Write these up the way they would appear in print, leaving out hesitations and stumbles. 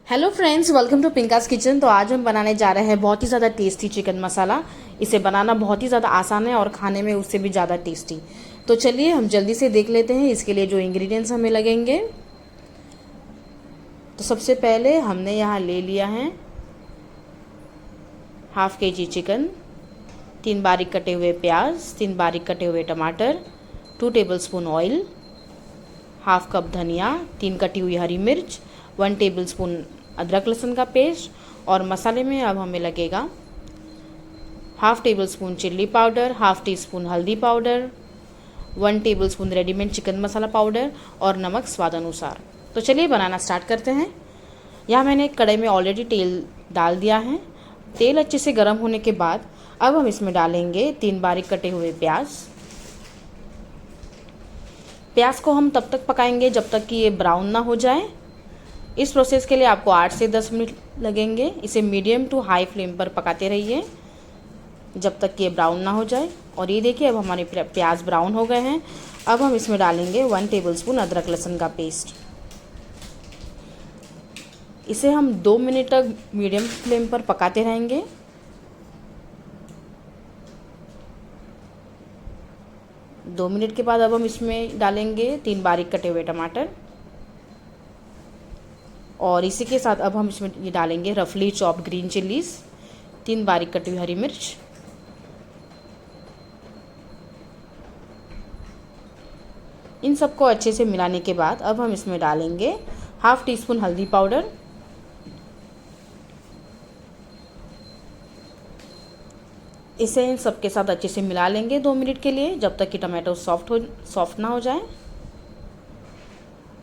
Hello friends, welcome to Pinka's kitchen. तो आज हम बनाने जा रहे हैं बहुत ही ज़्यादा टेस्टी चिकन मसाला। इसे बनाना बहुत ही ज़्यादा आसान है और खाने में उससे भी ज़्यादा टेस्टी। तो चलिए हम जल्दी से देख लेते हैं इसके लिए जो इंग्रेडिएंट्स हमें लगेंगे। तो सबसे पहले हमने यहाँ ले लिया है हाफ केजी चिकन, 3 बारीक कटे हुए प्याज, 3 बारीक कटे हुए टमाटर, 2 टेबलस्पून ऑयल, हाफ कप धनिया, 3 कटी हुई हरी मिर्च, 1 टेबलस्पून अदरक लहसुन का पेस्ट। और मसाले में अब हमें लगेगा half table spoon chilli powder, half tea spoon हल्दी पाउडर, 1 टेबलस्पून रेडीमेड चिकन मसाला पाउडर और नमक स्वाद अनुसार। तो चलिए बनाना स्टार्ट करते हैं। यहाँ मैंने एक कढ़ाई में ऑलरेडी तेल डाल दिया है। तेल अच्छे से गर्म होने के बाद अब हम इसमें डालेंगे 3 बारीक कटे हुए प्याज। प्याज को हम तब तक पकाएंगे जब तक कि ये ब्राउन ना हो जाए। इस प्रोसेस के लिए आपको 8 से 10 मिनट लगेंगे। इसे मीडियम टू हाई फ्लेम पर पकाते रहिए जब तक कि ये ब्राउन ना हो जाए। और ये देखिए अब हमारे प्याज ब्राउन हो गए हैं। अब हम इसमें डालेंगे 1 टेबलस्पून अदरक लहसुन का पेस्ट। इसे हम 2 मिनट तक मीडियम फ्लेम पर पकाते रहेंगे। दो मिनट के बाद अब हम इसमें डालेंगे 3 बारीक कटे हुए टमाटर और इसी के साथ अब हम इसमें ये डालेंगे रफली चॉप्ड ग्रीन चिल्लीज, 3 बारीक कटी हुई हरी मिर्च। इन सबको अच्छे से मिलाने के बाद अब हम इसमें डालेंगे हाफ टी स्पून हल्दी पाउडर, इसे इन सब के साथ अच्छे से मिला लेंगे 2 मिनट के लिए जब तक कि टमाटो सॉफ्ट ना हो जाए।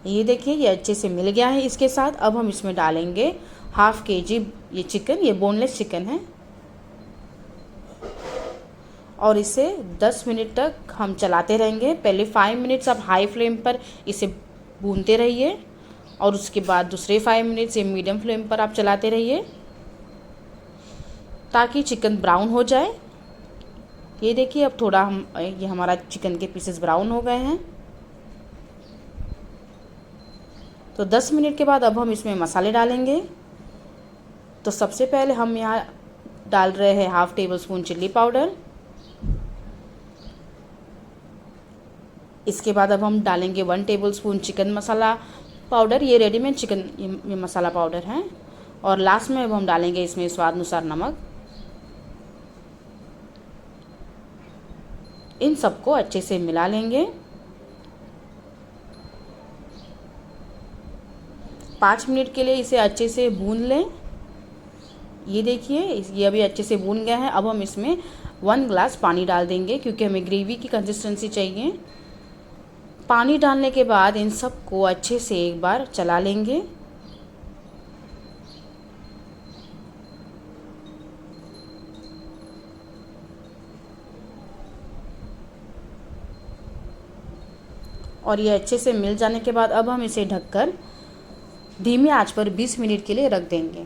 ये देखिए ये अच्छे से मिल गया है। इसके साथ अब हम इसमें डालेंगे हाफ केजी ये चिकन, ये बोनलेस चिकन है और इसे 10 मिनट तक हम चलाते रहेंगे। पहले 5 मिनट्स आप हाई फ्लेम पर इसे भूनते रहिए और उसके बाद दूसरे 5 मिनट्स ये मीडियम फ्लेम पर आप चलाते रहिए ताकि चिकन ब्राउन हो जाए। ये देखिए अब थोड़ा ये हमारा चिकन के पीसेस ब्राउन हो गए हैं। तो 10 मिनट के बाद अब हम इसमें मसाले डालेंगे। तो सबसे पहले हम यहाँ डाल रहे हैं half table spoon chilli powder. इसके बाद अब हम डालेंगे 1 टेबल स्पून चिकन मसाला पाउडर, ये रेडीमेड चिकन ये मसाला पाउडर है। और लास्ट में अब हम डालेंगे इसमें स्वाद अनुसार नमक। इन सबको अच्छे से मिला लेंगे। 5 मिनट के लिए इसे अच्छे से भून लें। ये देखिए ये अभी अच्छे से भून गया है। अब हम इसमें 1 ग्लास पानी डाल देंगे क्योंकि हमें ग्रेवी की कंसिस्टेंसी चाहिए। पानी डालने के बाद इन सब को अच्छे से एक बार चला लेंगे। और ये अच्छे से मिल जाने के बाद अब हम इसे ढककर धीमी आंच पर 20 मिनट के लिए रख देंगे।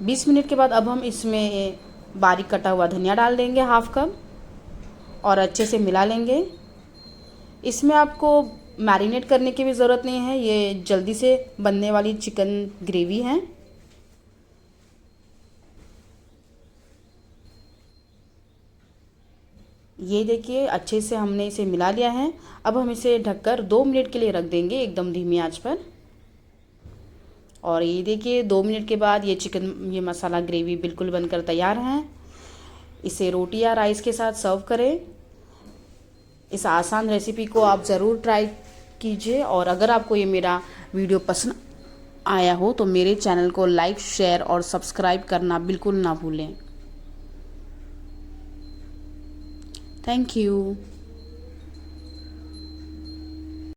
20 मिनट के बाद अब हम इसमें बारीक कटा हुआ धनिया डाल देंगे हाफ कप और अच्छे से मिला लेंगे। इसमें आपको मैरिनेट करने की भी ज़रूरत नहीं है, ये जल्दी से बनने वाली चिकन ग्रेवी है। ये देखिए अच्छे से हमने इसे मिला लिया है। अब हम इसे ढककर 2 मिनट के लिए रख देंगे एकदम धीमी आंच पर। और ये देखिए 2 मिनट के बाद ये मसाला ग्रेवी बिल्कुल बनकर तैयार है। इसे रोटी या राइस के साथ सर्व करें। इस आसान रेसिपी को आप ज़रूर ट्राई कीजिए। और अगर आपको ये मेरा वीडियो पसंद आया हो तो मेरे चैनल को लाइक, शेयर और सब्सक्राइब करना बिल्कुल ना भूलें। Thank you.